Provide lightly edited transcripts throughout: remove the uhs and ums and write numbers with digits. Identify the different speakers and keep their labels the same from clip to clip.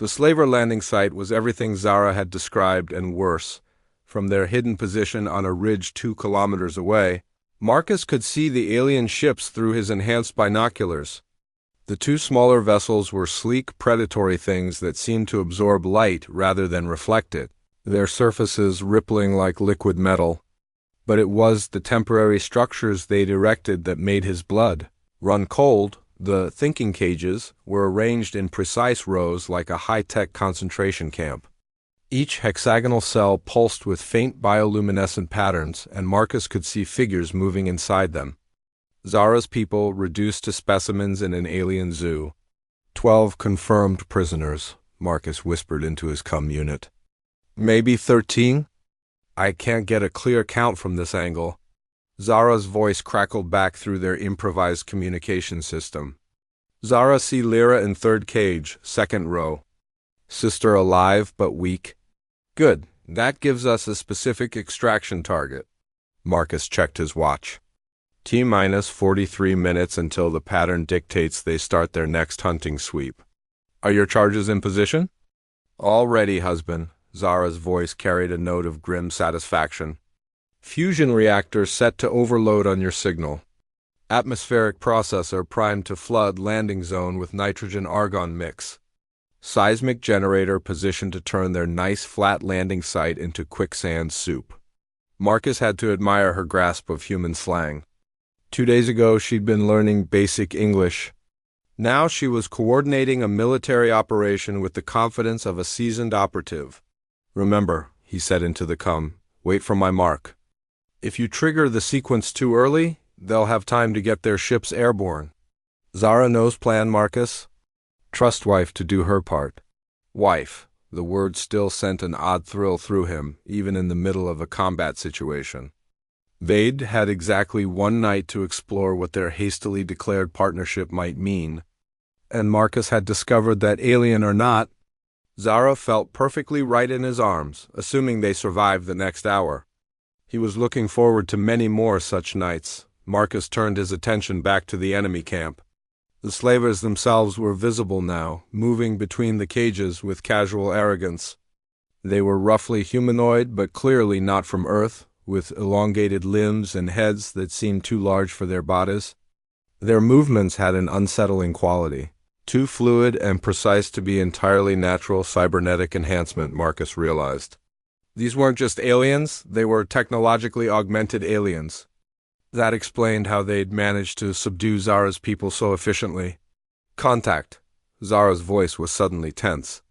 Speaker 1: The slaver landing site was everything Zara had described and worse. From their hidden position on a ridge 2 kilometers away, Marcus could see the alien ships through his enhanced binoculars. The two smaller vessels were sleek, predatory things that seemed to absorb light rather than reflect it, their surfaces rippling like liquid metal. But it was the temporary structures they'd erected that made his blood run cold. The thinking cages were arranged in precise rows like a high-tech concentration camp. Each hexagonal cell pulsed with faint bioluminescent patterns, and Marcus could see figures moving inside them. Zara's people reduced to specimens in an alien zoo. 12 confirmed prisoners, Marcus whispered into his unit. Maybe 13? I can't get a clear count from this angle. Zara's voice crackled back through their improvised communication system. Zara, see Lyra in 3rd cage, 2nd row. Sister alive but weak. Good, that gives us a specific extraction target. Marcus checked his watch. T-minus 43 minutes until the pattern dictates they start their next hunting sweep. Are your charges in position? All ready, husband. Zara's voice carried a note of grim satisfaction. Fusion reactor set to overload on your signal. Atmospheric processor primed to flood landing zone with nitrogen-argon mix. Seismic generator positioned to turn their nice flat landing site into quicksand soup. Marcus had to admire her grasp of human slang. 2 days ago she'd been learning basic English. Now she was coordinating a military operation with the confidence of a seasoned operative. Remember, he said into the wait for my mark. If you trigger the sequence too early, they'll have time to get their ships airborne. Zara knows plan, Marcus. Trust wife to do her part. Wife, the word still sent an odd thrill through him, even in the middle of a combat situation. They'd had exactly one night to explore what their hastily declared partnership might mean, and Marcus had discovered that, alien or not, Zara felt perfectly right in his arms, assuming they survived the next hour. He was looking forward to many more such nights. Marcus turned his attention back to the enemy camp. The slavers themselves were visible now, moving between the cages with casual arrogance. They were roughly humanoid, but clearly not from Earth, with elongated limbs and heads that seemed too large for their bodies. Their movements had an unsettling quality, too fluid and precise to be entirely natural cybernetic enhancement, Marcus realized. These weren't just aliens, they were technologically augmented aliens. That explained how they'd managed to subdue Zara's people so efficiently. Contact. Zara's voice was suddenly tense.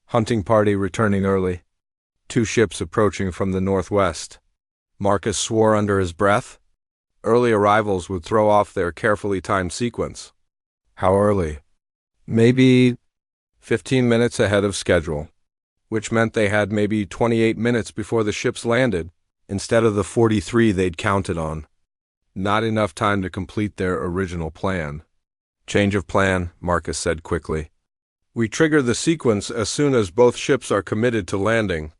Speaker 1: Hunting party returning early. 2 ships approaching from the northwest. Marcus swore under his breath. Early arrivals would throw off their carefully timed sequence. How early? Maybe 15 minutes ahead of schedule, which meant they had maybe 28 minutes before the ships landed, instead of the 43 they'd counted on. Not enough time to complete their original plan. Change of plan, Marcus said quickly. We trigger the sequence as soon as both ships are committed to landing.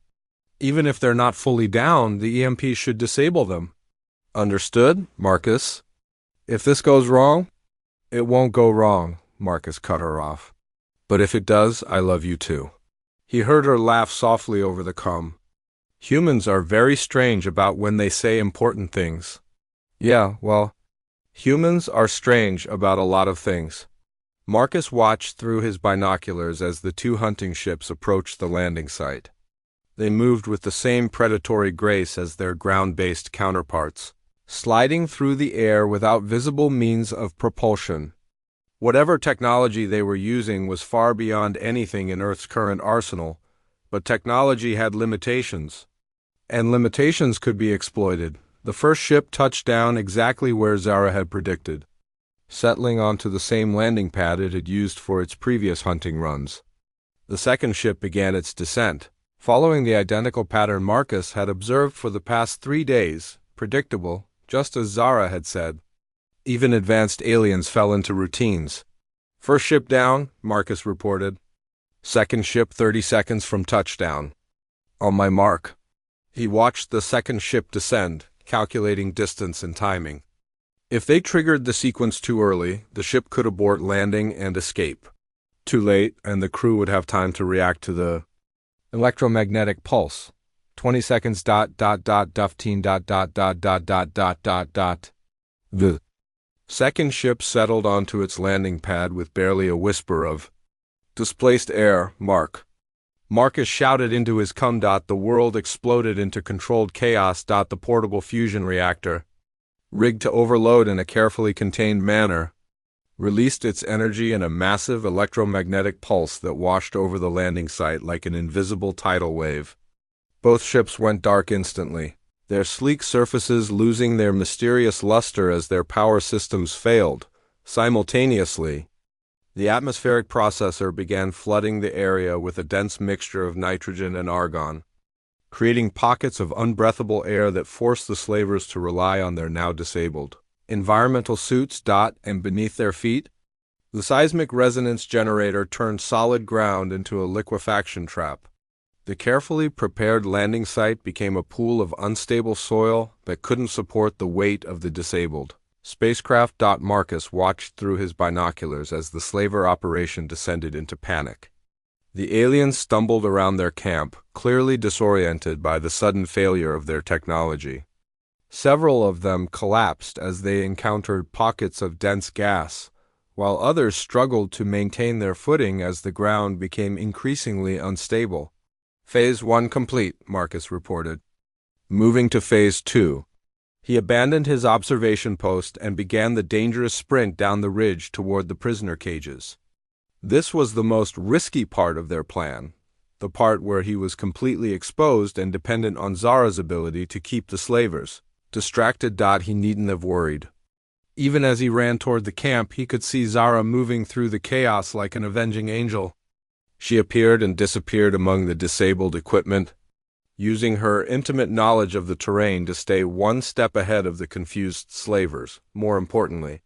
Speaker 1: Even if they're not fully down, the EMP should disable them. Understood, Marcus? If this goes wrong, it won't go wrong, Marcus cut her off. But if it does, I love you too. He heard her laugh softly over the Humans are very strange about when they say important things. Yeah, well, humans are strange about a lot of things. Marcus watched through his binoculars as the 2 hunting ships approached the landing site. They moved with the same predatory grace as their ground-based counterparts, sliding through the air without visible means of propulsion. Whatever technology they were using was far beyond anything in Earth's current arsenal, but technology had limitations, and limitations could be exploited. The first ship touched down exactly where Zara had predicted, settling onto the same landing pad it had used for its previous hunting runs. The second ship began its descent, following the identical pattern Marcus had observed for the past 3 days, predictable, just as Zara had said. Even advanced aliens fell into routines. First ship down, Marcus reported. Second ship 30 seconds from touchdown. On my mark. He watched the second ship descend, calculating distance and timing. If they triggered the sequence too early, the ship could abort landing and escape. Too late, and the crew would have time to react to the electromagnetic pulse. 20 seconds. Duffteen. The second ship settled onto its landing pad with barely a whisper of displaced air. Marcus shouted into his cum. The world exploded into controlled chaos. The portable fusion reactor, rigged to overload in a carefully contained manner, released its energy in a massive electromagnetic pulse that washed over the landing site like an invisible tidal wave. Both ships went dark instantly, their sleek surfaces losing their mysterious luster as their power systems failed. Simultaneously, the atmospheric processor began flooding the area with a dense mixture of nitrogen and argon, creating pockets of unbreathable air that forced the slavers to rely on their now disabled environmental suits. And beneath their feet, the seismic resonance generator turned solid ground into a liquefaction trap. The carefully prepared landing site became a pool of unstable soil that couldn't support the weight of the disabled spacecraft. Marcus watched through his binoculars as the slaver operation descended into panic. The aliens stumbled around their camp, clearly disoriented by the sudden failure of their technology. Several of them collapsed as they encountered pockets of dense gas, while others struggled to maintain their footing as the ground became increasingly unstable. Phase 1 complete, Marcus reported. Moving to Phase 2. He abandoned his observation post and began the dangerous sprint down the ridge toward the prisoner cages. This was the most risky part of their plan, the part where he was completely exposed and dependent on Zara's ability to keep the slavers distracted. He needn't have worried. Even as he ran toward the camp, he could see Zara moving through the chaos like an avenging angel. She appeared and disappeared among the disabled equipment, using her intimate knowledge of the terrain to stay one step ahead of the confused slavers. More importantly,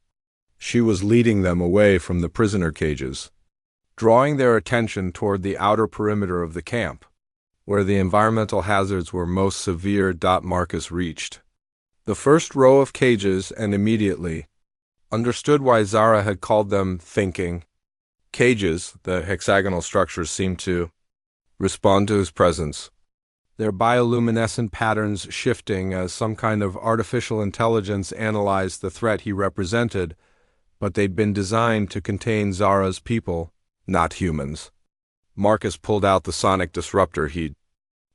Speaker 1: she was leading them away from the prisoner cages, drawing their attention toward the outer perimeter of the camp, where the environmental hazards were most severe. Marcus reached the first row of cages and immediately understood why Zara had called them thinking cages. The hexagonal structures seemed to respond to his presence, their bioluminescent patterns shifting as some kind of artificial intelligence analyzed the threat he represented, but they'd been designed to contain Zara's people, not humans. Marcus pulled out the sonic disruptor he'd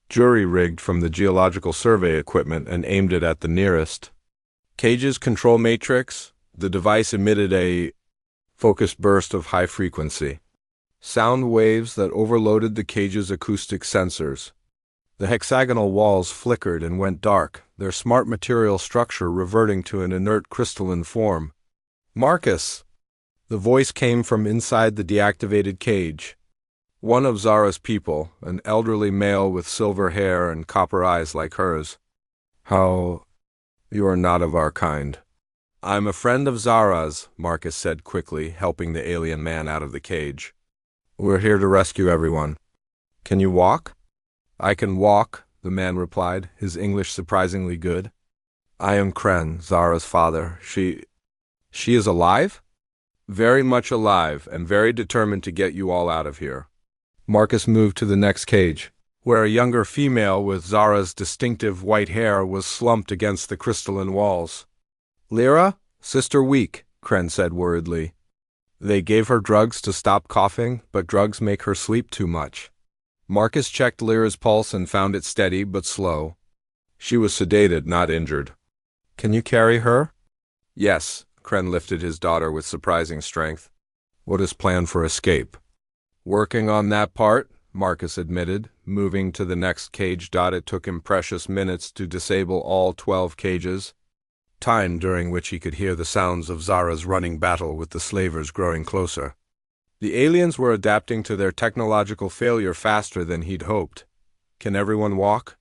Speaker 1: jury-rigged from the geological survey equipment and aimed it at the nearest cage's control matrix. The device emitted a focused burst of high-frequency sound waves that overloaded the cage's acoustic sensors. The hexagonal walls flickered and went dark, their smart material structure reverting to an inert crystalline form. Marcus! The voice came from inside the deactivated cage. One of Zara's people, an elderly male with silver hair and copper eyes like hers. How? You are not of our kind. I'm a friend of Zara's, Marcus said quickly, helping the alien man out of the cage. We're here to rescue everyone. Can you walk? I can walk, the man replied, his English surprisingly good. I am Kren, Zara's father. She is alive? Very much alive, and very determined to get you all out of here. Marcus moved to the next cage, where a younger female with Zara's distinctive white hair was slumped against the crystalline walls. Lyra? Sister weak, Kren said worriedly. They gave her drugs to stop coughing, but drugs make her sleep too much. Marcus checked Lyra's pulse and found it steady but slow. She was sedated, not injured. Can you carry her? Yes, Kren lifted his daughter with surprising strength. What is planned for escape? Working on that part, Marcus admitted, moving to the next cage. It took him precious minutes to disable all 12 cages, time during which he could hear the sounds of Zara's running battle with the slavers growing closer. The aliens were adapting to their technological failure faster than he'd hoped. Can everyone walk?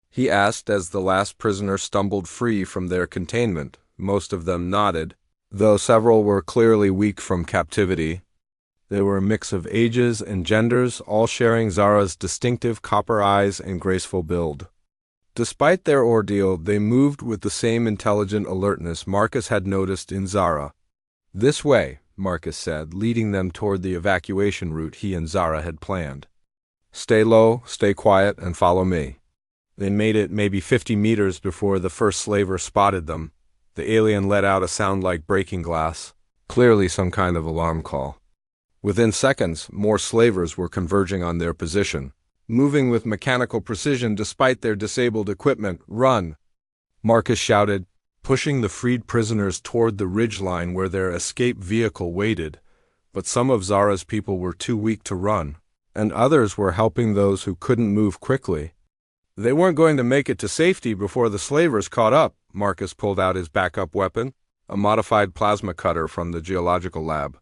Speaker 1: He asked as the last prisoner stumbled free from their containment. Most of them nodded, though several were clearly weak from captivity. They were a mix of ages and genders, all sharing Zara's distinctive copper eyes and graceful build. Despite their ordeal, they moved with the same intelligent alertness Marcus had noticed in Zara. This way, Marcus said, leading them toward the evacuation route he and Zara had planned. Stay low, stay quiet, and follow me. They made it maybe 50 meters before the first slaver spotted them. The alien let out a sound like breaking glass, clearly some kind of alarm call. Within seconds, more slavers were converging on their position, moving with mechanical precision despite their disabled equipment. Run! Marcus shouted, pushing the freed prisoners toward the ridgeline where their escape vehicle waited. But some of Zara's people were too weak to run, and others were helping those who couldn't move quickly. They weren't going to make it to safety before the slavers caught up. Marcus pulled out his backup weapon, a modified plasma cutter from the geological lab.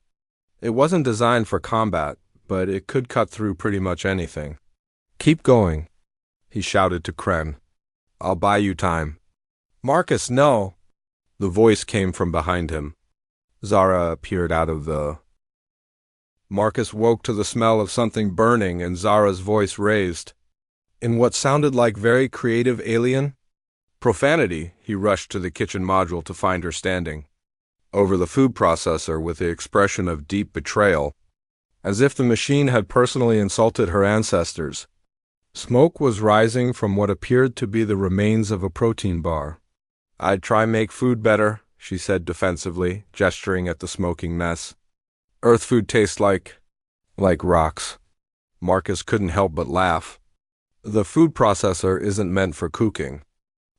Speaker 1: It wasn't designed for combat, but it could cut through pretty much anything. Keep going, he shouted to Kren. I'll buy you time. Marcus, no! The voice came from behind him. Zara appeared out of the... Marcus woke to the smell of something burning and Zara's voice raised. In what sounded like very creative alien profanity, he rushed to the kitchen module to find her standing over the food processor with the expression of deep betrayal, as if the machine had personally insulted her ancestors. Smoke was rising from what appeared to be the remains of a protein bar. I'd try make food better, she said defensively, gesturing at the smoking mess. Earth food tastes like rocks. Marcus couldn't help but laugh. The food processor isn't meant for cooking.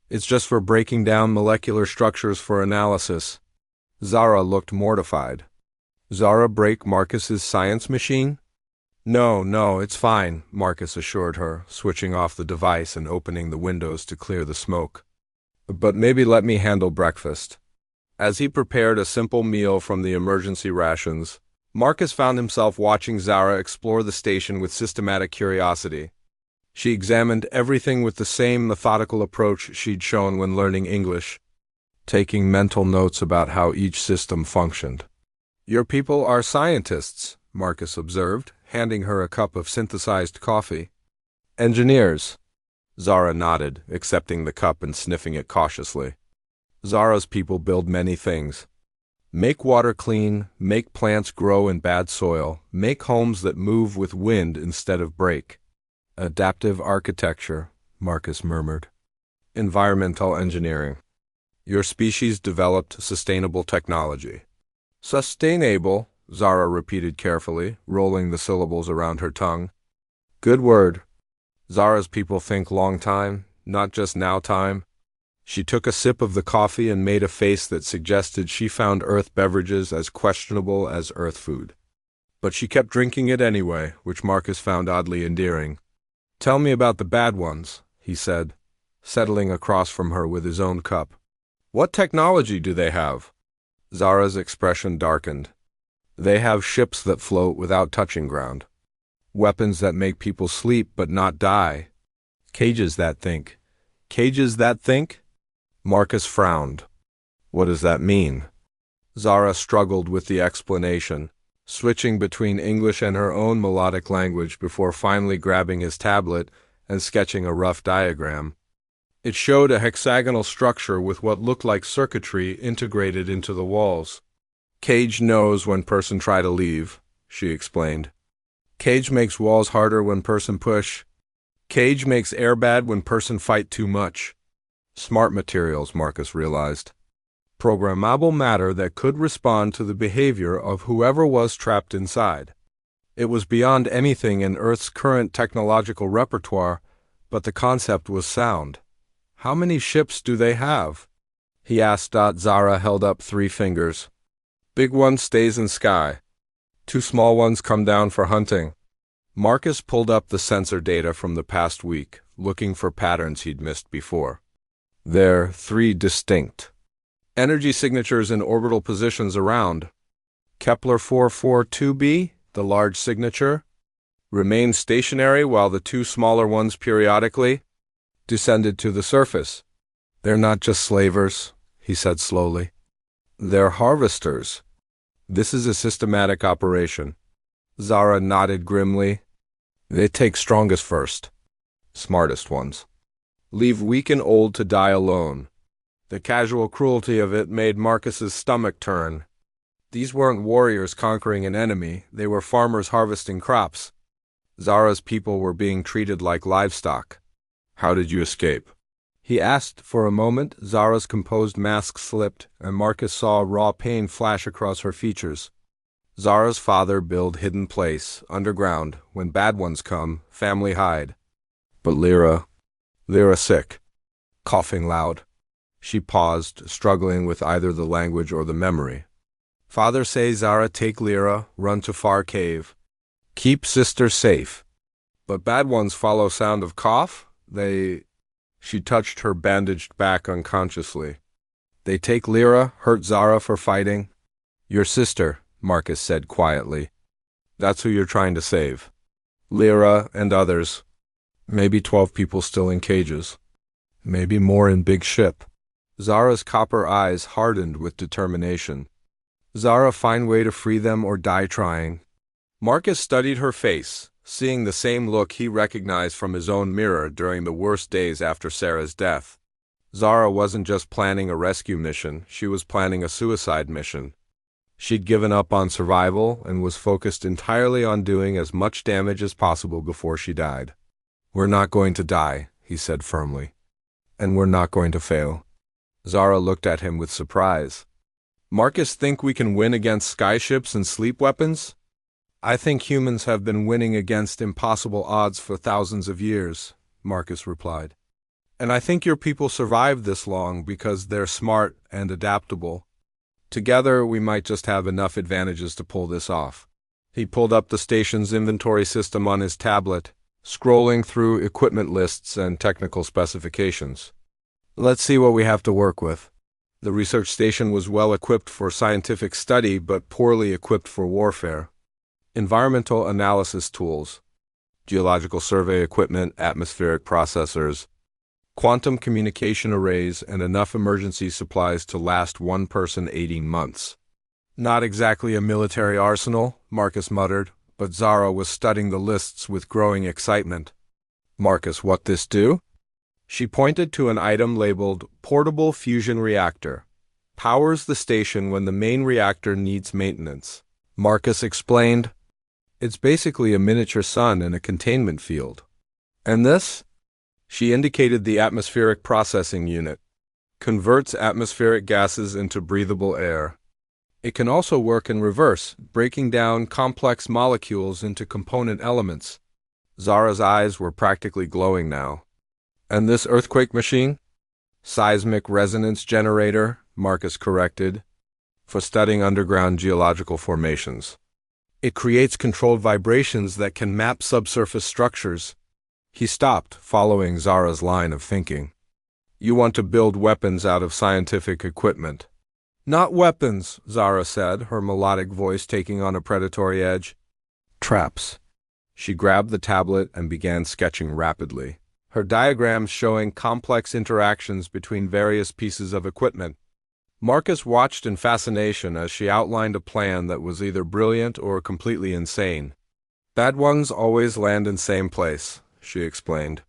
Speaker 1: It's just for breaking down molecular structures for analysis. Zara looked mortified. Zara break Marcus's science machine? No, it's fine, Marcus assured her, switching off the device and opening the windows to clear the smoke. But maybe let me handle breakfast. As he prepared a simple meal from the emergency rations, Marcus found himself watching Zara explore the station with systematic curiosity. She examined everything with the same methodical approach she'd shown when learning English, taking mental notes about how each system functioned. Your people are scientists, Marcus observed, handing her a cup of synthesized coffee. Engineers. Zara nodded, accepting the cup and sniffing it cautiously. Zara's people build many things. Make water clean, make plants grow in bad soil, make homes that move with wind instead of break. Adaptive architecture, Marcus murmured. Environmental engineering. Your species developed sustainable technology. Sustainable, Zara repeated carefully, rolling the syllables around her tongue. Good word. Zara's people think long time, not just now time. She took a sip of the coffee and made a face that suggested she found Earth beverages as questionable as Earth food. But she kept drinking it anyway, which Marcus found oddly endearing. Tell me about the bad ones, he said, settling across from her with his own cup. What technology do they have? Zara's expression darkened. They have ships that float without touching ground. Weapons that make people sleep but not die. Cages that think. Cages that think? Marcus frowned. What does that mean? Zara struggled with the explanation, switching between English and her own melodic language before finally grabbing his tablet and sketching a rough diagram. It showed a hexagonal structure with what looked like circuitry integrated into the walls. Cage knows when person try to leave, she explained. Cage makes walls harder when person push. Cage makes air bad when person fight too much. Smart materials, Marcus realized. Programmable matter that could respond to the behavior of whoever was trapped inside. It was beyond anything in Earth's current technological repertoire, but the concept was sound. How many ships do they have? He asked. Zara held up 3 fingers. Big one stays in sky. 2 small ones come down for hunting. Marcus pulled up the sensor data from the past week, looking for patterns he'd missed before. They're 3 distinct energy signatures in orbital positions around. Kepler 442b, the large signature, remained stationary while the 2 smaller ones periodically descended to the surface. They're not just slavers, he said slowly. They're harvesters. This is a systematic operation. Zara nodded grimly. They take strongest first. Smartest ones. Leave weak and old to die alone. The casual cruelty of it made Marcus's stomach turn. These weren't warriors conquering an enemy, they were farmers harvesting crops. Zara's people were being treated like livestock. How did you escape? He asked. For a moment, Zara's composed mask slipped, and Marcus saw raw pain flash across her features. Zara's father built hidden place, underground. When bad ones come, family hide. But Lyra sick, coughing loud. She paused, struggling with either the language or the memory. Father say Zara take Lyra, run to far cave. Keep sister safe. But bad ones follow sound of cough? She touched her bandaged back unconsciously. They take Lyra, hurt Zara for fighting? Your sister, Marcus said quietly. That's who you're trying to save. Lyra and others. Maybe 12 people still in cages. Maybe more in big ship. Zara's copper eyes hardened with determination. Zara, find way to free them or die trying. Marcus studied her face, seeing the same look he recognized from his own mirror during the worst days after Sarah's death. Zara wasn't just planning a rescue mission, she was planning a suicide mission. She'd given up on survival and was focused entirely on doing as much damage as possible before she died. We're not going to die, he said firmly. And we're not going to fail. Zara looked at him with surprise. Marcus, think we can win against skyships and sleep weapons? I think humans have been winning against impossible odds for thousands of years, Marcus replied. And I think your people survived this long because they're smart and adaptable. Together, we might just have enough advantages to pull this off. He pulled up the station's inventory system on his tablet, scrolling through equipment lists and technical specifications. Let's see what we have to work with. The research station was well equipped for scientific study but poorly equipped for warfare. Environmental analysis tools, geological survey equipment, atmospheric processors, quantum communication arrays, and enough emergency supplies to last one person 18 months. Not exactly a military arsenal, Marcus muttered, but Zara was studying the lists with growing excitement. Marcus, what this do? She pointed to an item labeled Portable Fusion Reactor. Powers the station when the main reactor needs maintenance. Marcus explained. It's basically a miniature sun in a containment field. And this? She indicated the atmospheric processing unit. Converts atmospheric gases into breathable air. It can also work in reverse, breaking down complex molecules into component elements. Zara's eyes were practically glowing now. And this earthquake machine? Seismic resonance generator, Marcus corrected, for studying underground geological formations. It creates controlled vibrations that can map subsurface structures. He stopped, following Zara's line of thinking. You want to build weapons out of scientific equipment. Not weapons, Zara said, her melodic voice taking on a predatory edge. Traps. She grabbed the tablet and began sketching rapidly, her diagrams showing complex interactions between various pieces of equipment. Marcus watched in fascination as she outlined a plan that was either brilliant or completely insane. Bad ones always land in same place, she explained.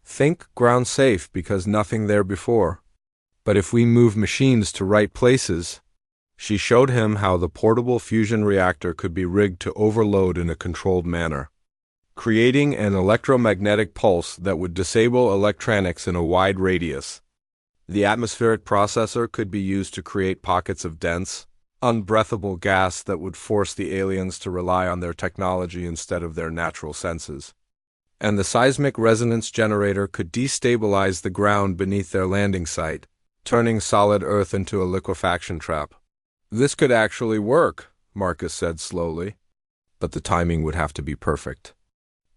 Speaker 1: Think ground safe because nothing there before. But if we move machines to right places, she showed him how the portable fusion reactor could be rigged to overload in a controlled manner, creating an electromagnetic pulse that would disable electronics in a wide radius. The atmospheric processor could be used to create pockets of dense, unbreathable gas that would force the aliens to rely on their technology instead of their natural senses. And the seismic resonance generator could destabilize the ground beneath their landing site, turning solid Earth into a liquefaction trap. This could actually work, Marcus said slowly, but the timing would have to be perfect.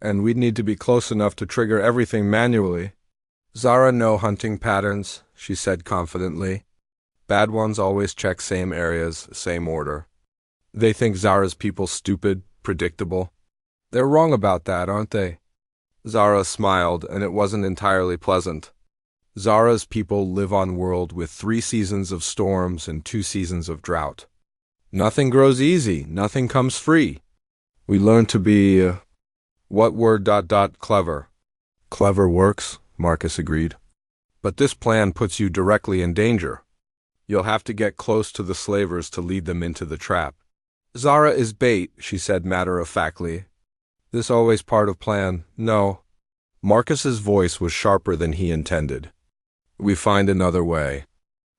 Speaker 1: And we'd need to be close enough to trigger everything manually. Zara know hunting patterns, she said confidently. Bad ones always check same areas, same order. They think Zara's people stupid, predictable. They're wrong about that, aren't they? Zara smiled, and it wasn't entirely pleasant. Zara's people live on world with 3 seasons of storms and 2 seasons of drought. Nothing grows easy, nothing comes free. We learn to be, clever. Clever works, Marcus agreed. But this plan puts you directly in danger. You'll have to get close to the slavers to lead them into the trap. Zara is bait, she said matter-of-factly. This always part of plan? No. Marcus's voice was sharper than he intended. We find another way.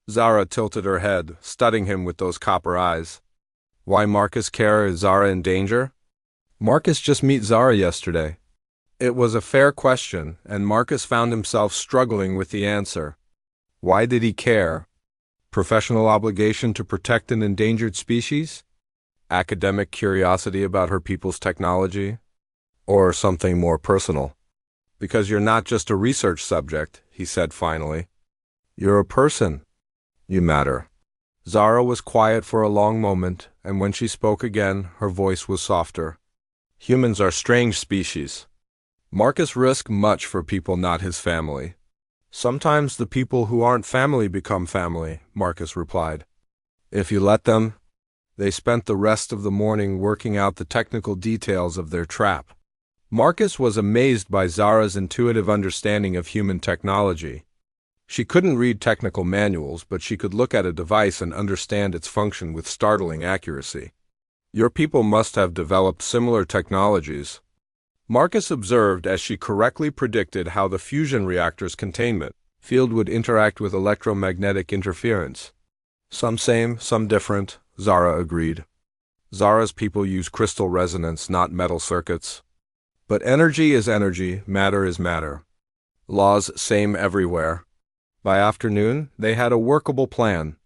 Speaker 1: Zara tilted her head, studying him with those copper eyes. Why Marcus care? Is Zara in danger? Marcus just met Zara yesterday. It was a fair question, and Marcus found himself struggling with the answer. Why did he care? Professional obligation to protect an endangered species? Academic curiosity about her people's technology? Or something more personal? Because you're not just a research subject, he said finally. You're a person. You matter. Zara was quiet for a long moment, and when she spoke again, her voice was softer. Humans are strange species. Marcus risked much for people not his family. Sometimes the people who aren't family become family, Marcus replied. If you let them. They spent the rest of the morning working out the technical details of their trap. Marcus was amazed by Zara's intuitive understanding of human technology. She couldn't read technical manuals, but she could look at a device and understand its function with startling accuracy. Your people must have developed similar technologies. Marcus observed as she correctly predicted how the fusion reactor's containment field would interact with electromagnetic interference. Some same, some different, Zara agreed. Zara's people use crystal resonance, not metal circuits. But energy is energy, matter is matter. Laws same everywhere. By afternoon, they had a workable plan.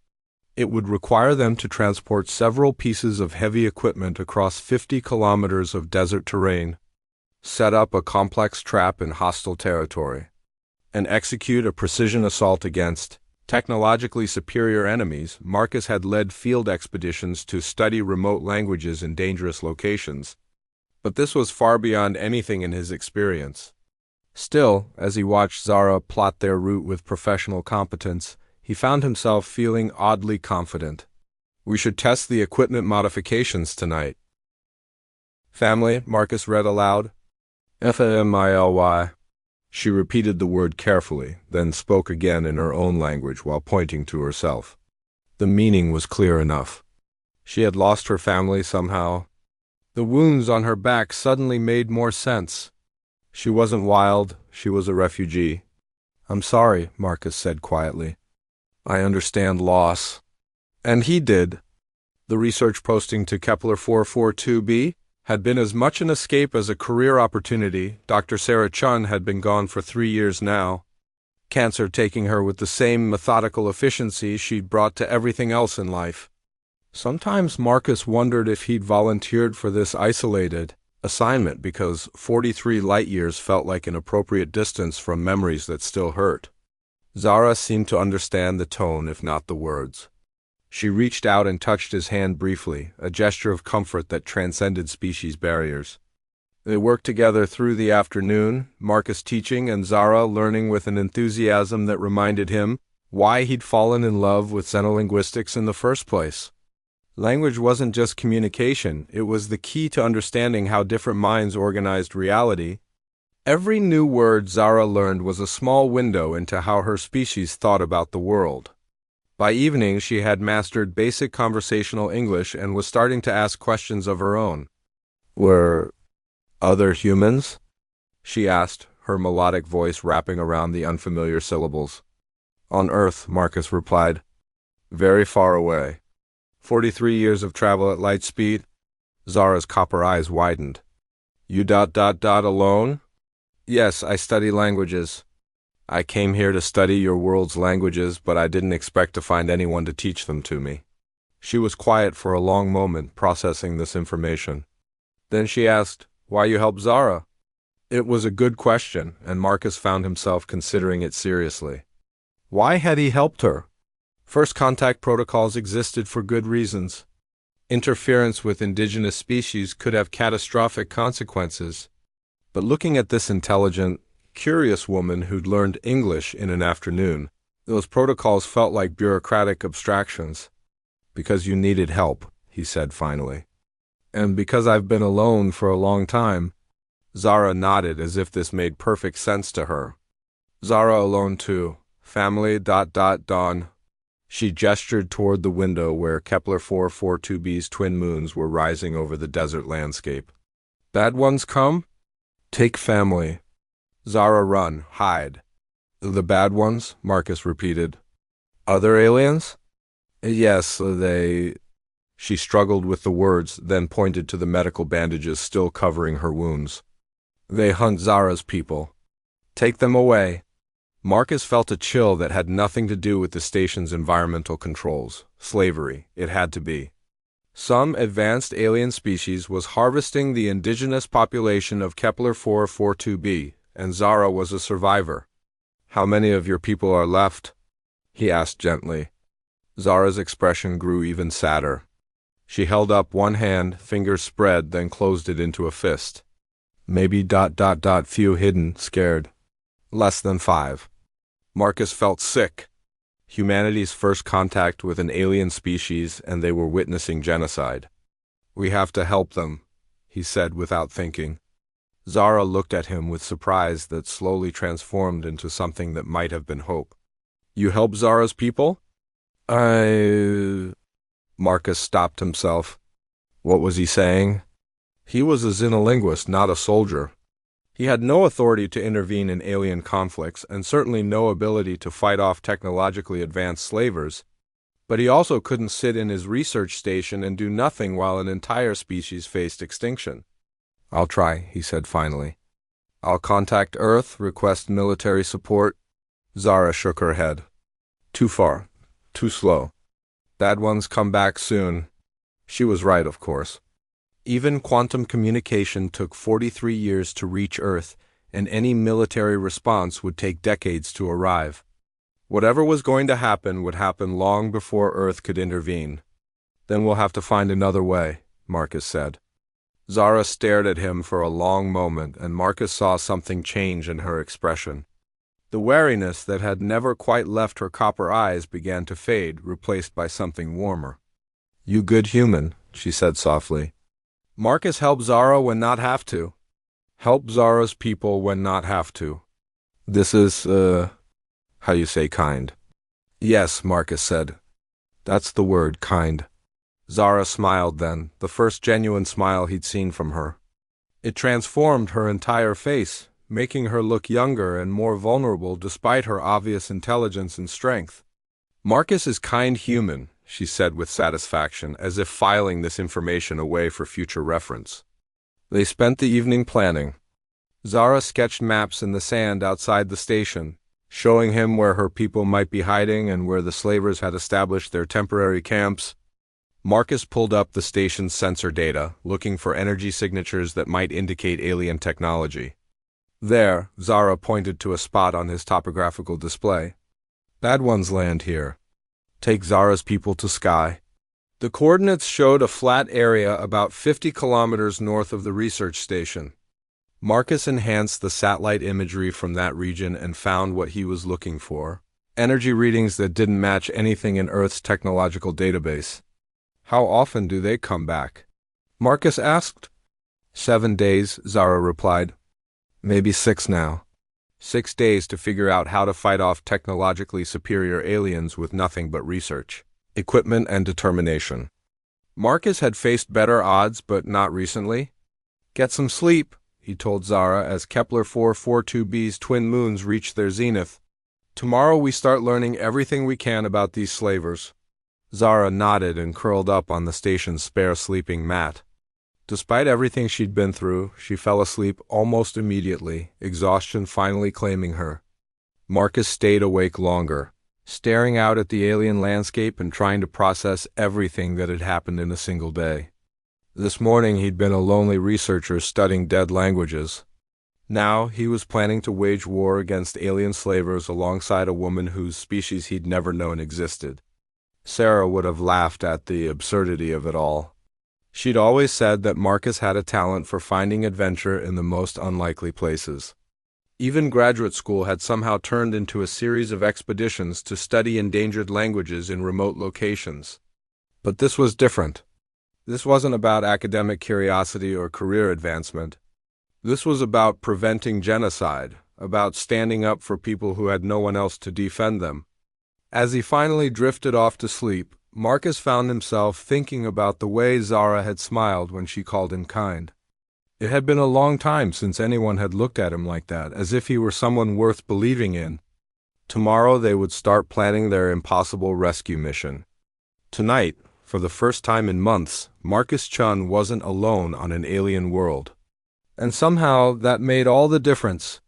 Speaker 1: It would require them to transport several pieces of heavy equipment across 50 kilometers of desert terrain, set up a complex trap in hostile territory, and execute a precision assault against technologically superior enemies. Marcus had led field expeditions to study remote languages in dangerous locations, but this was far beyond anything in his experience. Still, as he watched Zara plot their route with professional competence, he found himself feeling oddly confident. We should test the equipment modifications tonight. Family, Marcus read aloud. Family. She repeated the word carefully, then spoke again in her own language while pointing to herself. The meaning was clear enough. She had lost her family somehow. The wounds on her back suddenly made more sense. She wasn't wild, she was a refugee. I'm sorry, Marcus said quietly. I understand loss. And he did. The research posting to Kepler 442b had been as much an escape as a career opportunity. Dr. Sarah Chun had been gone for 3 years now, cancer taking her with the same methodical efficiency she'd brought to everything else in life. Sometimes Marcus wondered if he'd volunteered for this isolated assignment because 43 light-years felt like an appropriate distance from memories that still hurt. Zara seemed to understand the tone, if not the words. She reached out and touched his hand briefly, a gesture of comfort that transcended species barriers. They worked together through the afternoon, Marcus teaching and Zara learning with an enthusiasm that reminded him why he'd fallen in love with xenolinguistics in the first place. Language wasn't just communication, it was the key to understanding how different minds organized reality. Every new word Zara learned was a small window into how her species thought about the world. By evening, she had mastered basic conversational English and was starting to ask questions of her own. Were other humans? She asked, her melodic voice wrapping around the unfamiliar syllables. On Earth, Marcus replied. Very far away. 43 years of travel at light speed. Zara's copper eyes widened. You alone? Yes, I study languages. I came here to study your world's languages, but I didn't expect to find anyone to teach them to me. She was quiet for a long moment, processing this information. Then she asked, why you help Zara? It was a good question, and Marcus found himself considering it seriously. Why had he helped her? First contact protocols existed for good reasons. Interference with indigenous species could have catastrophic consequences. But looking at this intelligent, curious woman who'd learned English in an afternoon, those protocols felt like bureaucratic abstractions. Because you needed help, he said finally. And because I've been alone for a long time. Zara nodded as if this made perfect sense to her. Zara alone too. Family. Dawn. She gestured toward the window where Kepler 442b's twin moons were rising over the desert landscape. Bad ones come? Take family. Zara, run, hide. The bad ones? Marcus repeated. Other aliens? Yes, they... She struggled with the words, then pointed to the medical bandages still covering her wounds. They hunt Zara's people. Take them away. Marcus felt a chill that had nothing to do with the station's environmental controls. Slavery, it had to be. Some advanced alien species was harvesting the indigenous population of Kepler 442b, and Zara was a survivor. How many of your people are left? He asked gently. Zara's expression grew even sadder. She held up one hand, fingers spread, then closed it into a fist. Maybe ... few hidden, scared. Less than 5. Marcus felt sick. Humanity's first contact with an alien species, and they were witnessing genocide. We have to help them, he said without thinking. Zara looked at him with surprise that slowly transformed into something that might have been hope. You help Zara's people? Marcus stopped himself. What was he saying? He was a xenolinguist, not a soldier. He had no authority to intervene in alien conflicts, and certainly no ability to fight off technologically advanced slavers, but he also couldn't sit in his research station and do nothing while an entire species faced extinction. I'll try, he said finally. I'll contact Earth, request military support. Zara shook her head. Too far. Too slow. Bad ones come back soon. She was right, of course. Even quantum communication took 43 years to reach Earth, and any military response would take decades to arrive. Whatever was going to happen would happen long before Earth could intervene. Then we'll have to find another way, Marcus said. Zara stared at him for a long moment, and Marcus saw something change in her expression. The wariness that had never quite left her copper eyes began to fade, replaced by something warmer. You good human, she said softly. Marcus help Zara when not have to. Help Zara's people when not have to. This is, how you say kind. Yes, Marcus said. That's the word, kind. Zara smiled then, the first genuine smile he'd seen from her. It transformed her entire face, making her look younger and more vulnerable despite her obvious intelligence and strength. Marcus is kind human, she said with satisfaction, as if filing this information away for future reference. They spent the evening planning. Zara sketched maps in the sand outside the station, showing him where her people might be hiding and where the slavers had established their temporary camps. Marcus pulled up the station's sensor data, looking for energy signatures that might indicate alien technology. There, Zara pointed to a spot on his topographical display. Bad ones land here. Take Zara's people to Sky. The coordinates showed a flat area about 50 kilometers north of the research station. Marcus enhanced the satellite imagery from that region and found what he was looking for: energy readings that didn't match anything in Earth's technological database. How often do they come back? Marcus asked. 7 days, Zara replied. Maybe 6 now. 6 days to figure out how to fight off technologically superior aliens with nothing but research, equipment, and determination. Marcus had faced better odds, but not recently. Get some sleep, he told Zara as Kepler 442b's twin moons reached their zenith. Tomorrow we start learning everything we can about these slavers. Zara nodded and curled up on the station's spare sleeping mat. Despite everything she'd been through, she fell asleep almost immediately, exhaustion finally claiming her. Marcus stayed awake longer, staring out at the alien landscape and trying to process everything that had happened in a single day. This morning he'd been a lonely researcher studying dead languages. Now he was planning to wage war against alien slavers alongside a woman whose species he'd never known existed. Sarah would have laughed at the absurdity of it all. She'd always said that Marcus had a talent for finding adventure in the most unlikely places. Even graduate school had somehow turned into a series of expeditions to study endangered languages in remote locations. But this was different. This wasn't about academic curiosity or career advancement. This was about preventing genocide, about standing up for people who had no one else to defend them. As he finally drifted off to sleep, Marcus found himself thinking about the way Zara had smiled when she called him kind. It had been a long time since anyone had looked at him like that, as if he were someone worth believing in. Tomorrow they would start planning their impossible rescue mission. Tonight, for the first time in months, Marcus Chun wasn't alone on an alien world. And somehow that made all the difference.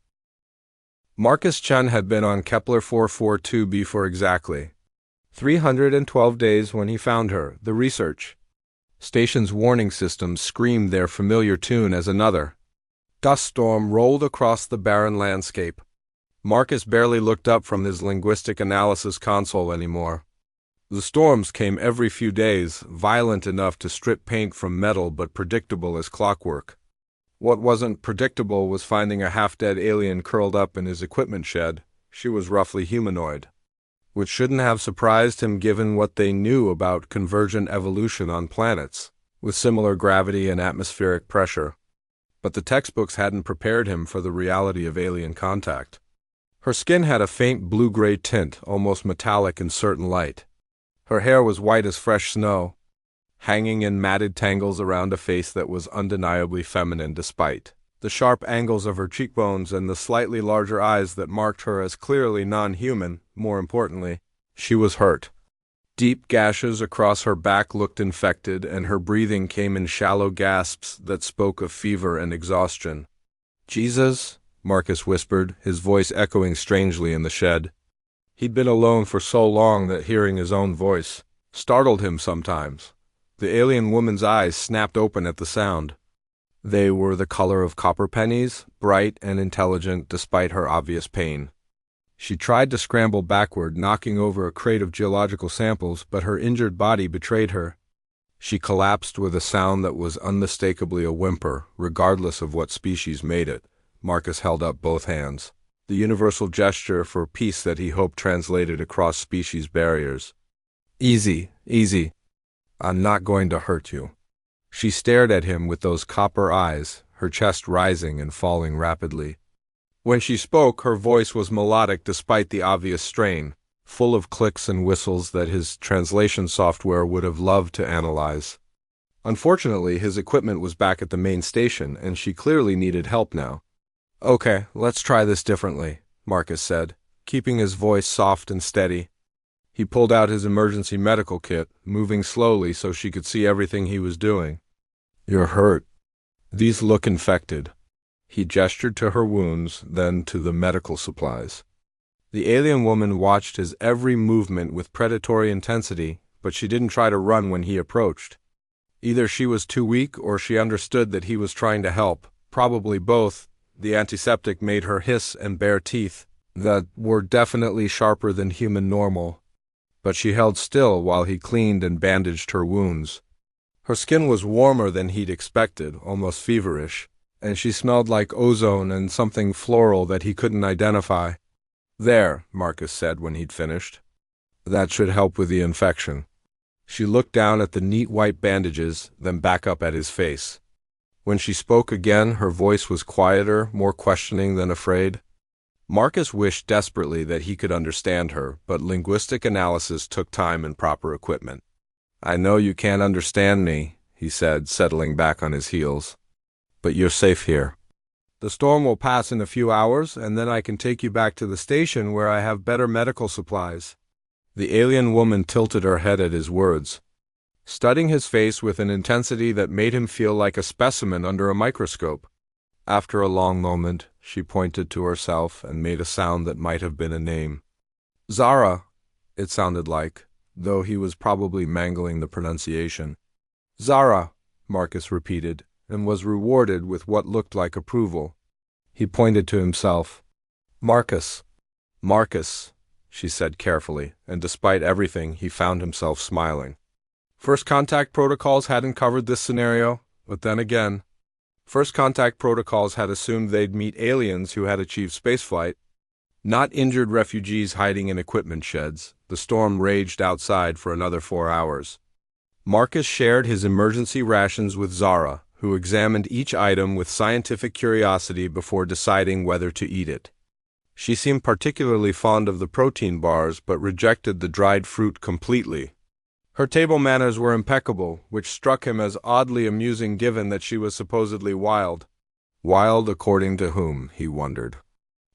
Speaker 1: Marcus Chun had been on Kepler 442b for exactly 312 days when he found her. The research station's warning systems screamed their familiar tune as another dust storm rolled across the barren landscape. Marcus barely looked up from his linguistic analysis console anymore. The storms came every few days, violent enough to strip paint from metal but predictable as clockwork. What wasn't predictable was finding a half-dead alien curled up in his equipment shed. She was roughly humanoid, which shouldn't have surprised him given what they knew about convergent evolution on planets, with similar gravity and atmospheric pressure. But the textbooks hadn't prepared him for the reality of alien contact. Her skin had a faint blue-gray tint, almost metallic in certain light. Her hair was white as fresh snow, hanging in matted tangles around a face that was undeniably feminine despite the sharp angles of her cheekbones and the slightly larger eyes that marked her as clearly non-human. More importantly, she was hurt. Deep gashes across her back looked infected, and her breathing came in shallow gasps that spoke of fever and exhaustion. "Jesus," Marcus whispered, his voice echoing strangely in the shed. He'd been alone for so long that hearing his own voice startled him sometimes. The alien woman's eyes snapped open at the sound. They were the color of copper pennies, bright and intelligent despite her obvious pain. She tried to scramble backward, knocking over a crate of geological samples, but her injured body betrayed her. She collapsed with a sound that was unmistakably a whimper, regardless of what species made it. Marcus held up both hands, the universal gesture for peace that he hoped translated across species barriers. "Easy, easy. I'm not going to hurt you." She stared at him with those copper eyes, her chest rising and falling rapidly. When she spoke, her voice was melodic despite the obvious strain, full of clicks and whistles that his translation software would have loved to analyze. Unfortunately, his equipment was back at the main station, and she clearly needed help now. "Okay, let's try this differently," Marcus said, keeping his voice soft and steady. He pulled out his emergency medical kit, moving slowly so she could see everything he was doing. "You're hurt. These look infected." He gestured to her wounds, then to the medical supplies. The alien woman watched his every movement with predatory intensity, but she didn't try to run when he approached. Either she was too weak or she understood that he was trying to help, probably both. The antiseptic made her hiss and bare teeth that were definitely sharper than human normal, but she held still while he cleaned and bandaged her wounds. Her skin was warmer than he'd expected, almost feverish, and she smelled like ozone and something floral that he couldn't identify. "There," Marcus said when he'd finished. "That should help with the infection." She looked down at the neat white bandages, then back up at his face. When she spoke again, her voice was quieter, more questioning than afraid. Marcus wished desperately that he could understand her, but linguistic analysis took time and proper equipment. "I know you can't understand me," he said, settling back on his heels. "But you're safe here. The storm will pass in a few hours, and then I can take you back to the station where I have better medical supplies." The alien woman tilted her head at his words, studying his face with an intensity that made him feel like a specimen under a microscope. After a long moment, she pointed to herself and made a sound that might have been a name. "Zara," it sounded like, though he was probably mangling the pronunciation. "Zara," Marcus repeated, and was rewarded with what looked like approval. He pointed to himself. "Marcus." "Marcus," she said carefully, and despite everything, he found himself smiling. First contact protocols hadn't covered this scenario, but then again, first contact protocols had assumed they'd meet aliens who had achieved spaceflight, not injured refugees hiding in equipment sheds. The storm raged outside for another 4 hours. Marcus shared his emergency rations with Zara, who examined each item with scientific curiosity before deciding whether to eat it. She seemed particularly fond of the protein bars but rejected the dried fruit completely. Her table manners were impeccable, which struck him as oddly amusing given that she was supposedly wild. Wild according to whom, he wondered.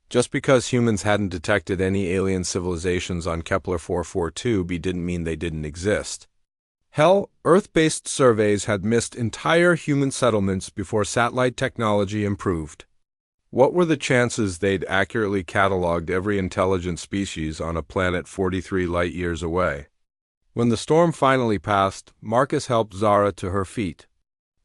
Speaker 1: Just because humans hadn't detected any alien civilizations on Kepler 442b didn't mean they didn't exist. Hell, Earth-based surveys had missed entire human settlements before satellite technology improved. What were the chances they'd accurately cataloged every intelligent species on a planet 43 light-years away? When the storm finally passed, Marcus helped Zara to her feet.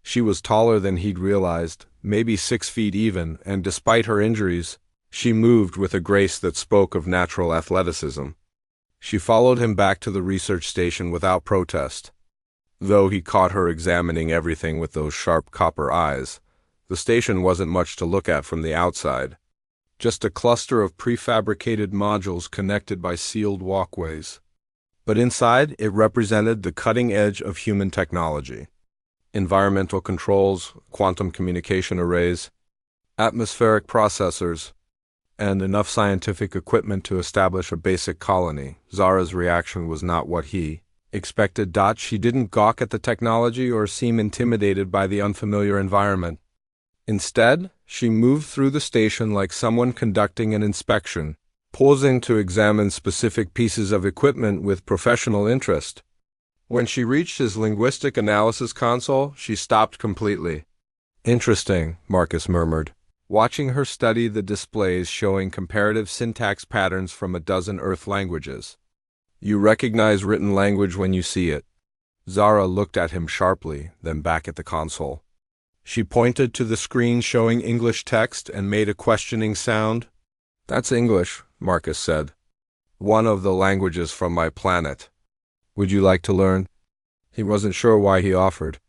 Speaker 1: She was taller than he'd realized, maybe 6 feet even, and despite her injuries, she moved with a grace that spoke of natural athleticism. She followed him back to the research station without protest. Though he caught her examining everything with those sharp copper eyes, the station wasn't much to look at from the outside. Just a cluster of prefabricated modules connected by sealed walkways. But inside, it represented the cutting edge of human technology. Environmental controls, quantum communication arrays, atmospheric processors, and enough scientific equipment to establish a basic colony. Zara's reaction was not what he expected. She didn't gawk at the technology or seem intimidated by the unfamiliar environment. Instead, she moved through the station like someone conducting an inspection, pausing to examine specific pieces of equipment with professional interest. When she reached his linguistic analysis console, she stopped completely. "Interesting," Marcus murmured, watching her study the displays showing comparative syntax patterns from a dozen Earth languages. "You recognize written language when you see it." Zara looked at him sharply, then back at the console. She pointed to the screen showing English text and made a questioning sound. "That's English," Marcus said. "One of the languages from my planet. Would you like to learn?" He wasn't sure why he offered.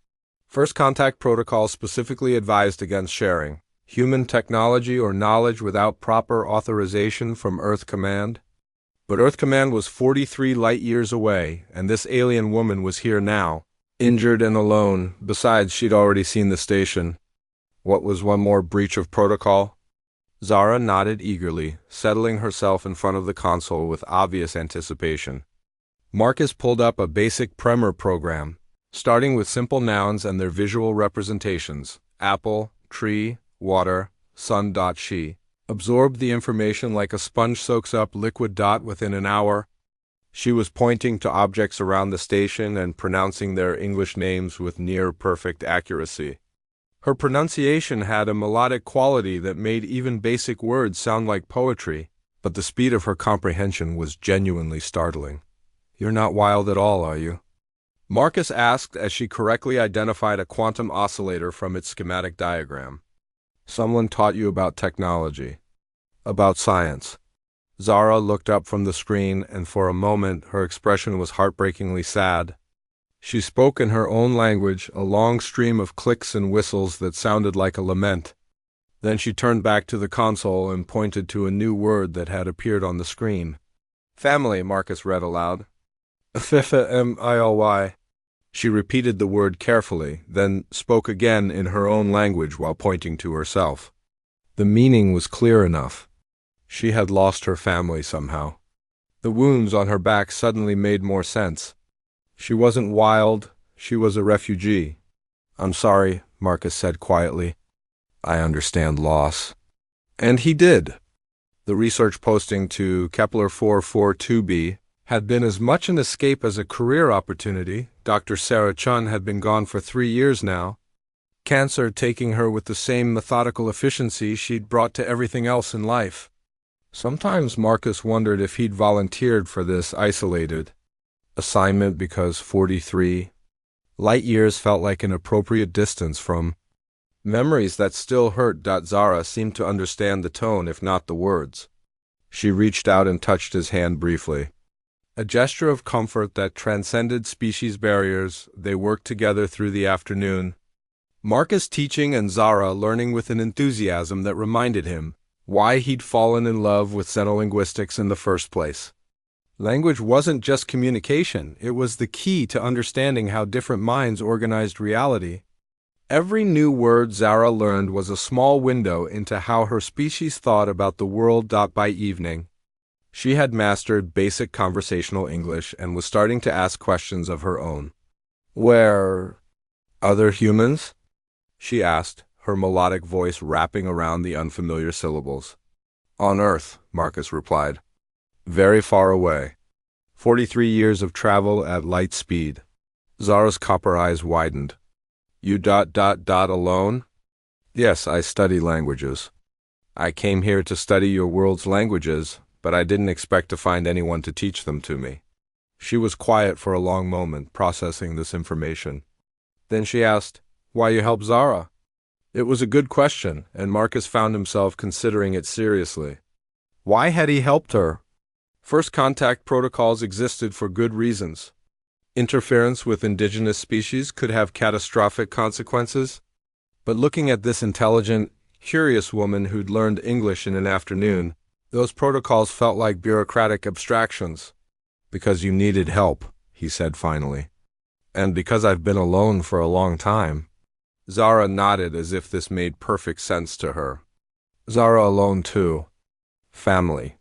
Speaker 1: First Contact Protocol specifically advised against sharing human technology or knowledge without proper authorization from Earth Command. But Earth Command was 43 light-years away, and this alien woman was here now, injured and alone. Besides, she'd already seen the station. What was one more breach of protocol? Zara nodded eagerly, settling herself in front of the console with obvious anticipation. Marcus pulled up a basic primer program, starting with simple nouns and their visual representations: apple, tree, water, sun. She absorbed the information like a sponge soaks up liquid. Within an hour, she was pointing to objects around the station and pronouncing their English names with near-perfect accuracy. Her pronunciation had a melodic quality that made even basic words sound like poetry, but the speed of her comprehension was genuinely startling. "You're not wild at all, are you?" Marcus asked as she correctly identified a quantum oscillator from its schematic diagram. "Someone taught you about technology, about science." Zara looked up from the screen, and for a moment her expression was heartbreakingly sad. She spoke in her own language, a long stream of clicks and whistles that sounded like a lament. Then she turned back to the console and pointed to a new word that had appeared on the screen. "Family," Marcus read aloud. "Family." She repeated the word carefully, then spoke again in her own language while pointing to herself. The meaning was clear enough. She had lost her family somehow. The wounds on her back suddenly made more sense. She wasn't wild, she was a refugee. "I'm sorry," Marcus said quietly. "I understand loss." And he did. The research posting to Kepler 442b had been as much an escape as a career opportunity. Dr. Sarah Chun had been gone for 3 years now, cancer taking her with the same methodical efficiency she'd brought to everything else in life. Sometimes Marcus wondered if he'd volunteered for this isolated assignment because 43 light-years felt like an appropriate distance from memories that still hurt. Zara seemed to understand the tone, if not the words. She reached out and touched his hand briefly. A gesture of comfort that transcended species barriers. They worked together through the afternoon, Marcus teaching and Zara learning with an enthusiasm that reminded him why he'd fallen in love with xenolinguistics in the first place. Language wasn't just communication, it was the key to understanding how different minds organized reality. Every new word Zara learned was a small window into how her species thought about the world. By evening, she had mastered basic conversational English and was starting to ask questions of her own. Where other humans? She asked, her melodic voice wrapping around the unfamiliar syllables. On Earth, Marcus replied. Very far away. 43 years of travel at light speed. Zara's copper eyes widened. You alone? Yes, I study languages. I came here to study your world's languages, but I didn't expect to find anyone to teach them to me. She was quiet for a long moment, processing this information. Then she asked, why you help Zara? It was a good question, and Marcus found himself considering it seriously. Why had he helped her? First contact protocols existed for good reasons. Interference with indigenous species could have catastrophic consequences. But looking at this intelligent, curious woman who'd learned English in an afternoon, those protocols felt like bureaucratic abstractions. Because you needed help, he said finally. And because I've been alone for a long time. Zara nodded as if this made perfect sense to her. Zara alone too. Family.